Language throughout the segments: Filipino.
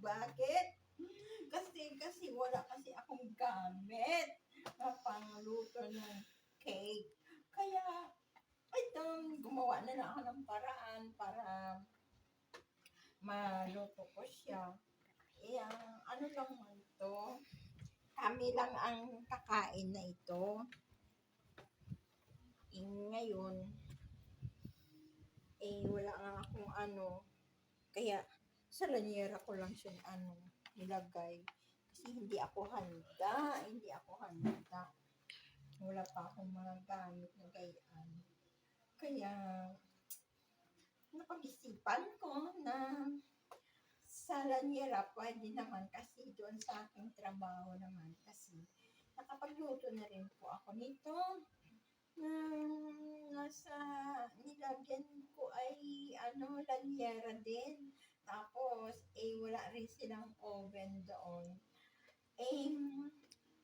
Bakit? Kasi wala kasi akong gamit na pangluto ng cake. Kaya, ito, gumawa na lang ako ng paraan para maluto ko siya. Ano lang mo ito? Kami lang ang kakain na ito. Ngayon, wala nga akong kaya sa lanyera ko lang siya nilagay. Kasi hindi ako handa. Wala pa akong mga gamit na gayaan. Kaya, napag-isipan ko na sa lanyera pwede naman kasi doon sa aking trabaho naman kasi nakapagluto na rin po ako nito. Nasa nilagyan ko ay lanyera din. Tapos wala rin silang oven doon.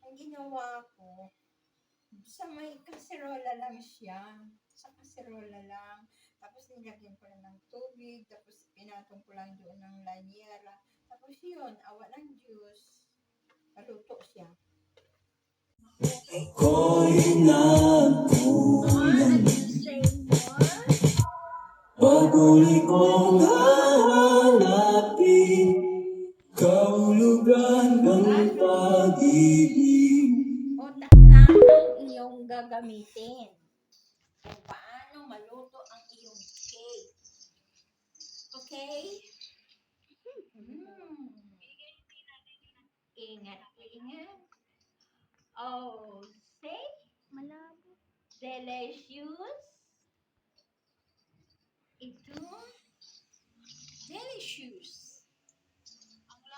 Ang ginawa ko sa may kaserola lang siya. Sa kaserola lang. Tapos nilagyan ko lang ng tubig. Tapos pinatong ko lang doon ng lanyera. Tapos yun, awa ng Diyos. Naluto siya. Ako'y nagpulang paguli kong hahanapin kahulugan ng pag-ibig. Utak lang ang iyong gagamitin kung paano maluto ang iyong cake. Okay? Ingat. Oh, say Malabo. delicious. Ito delicious. Okay.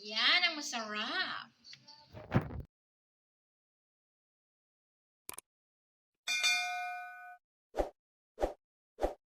Yan ang masarap.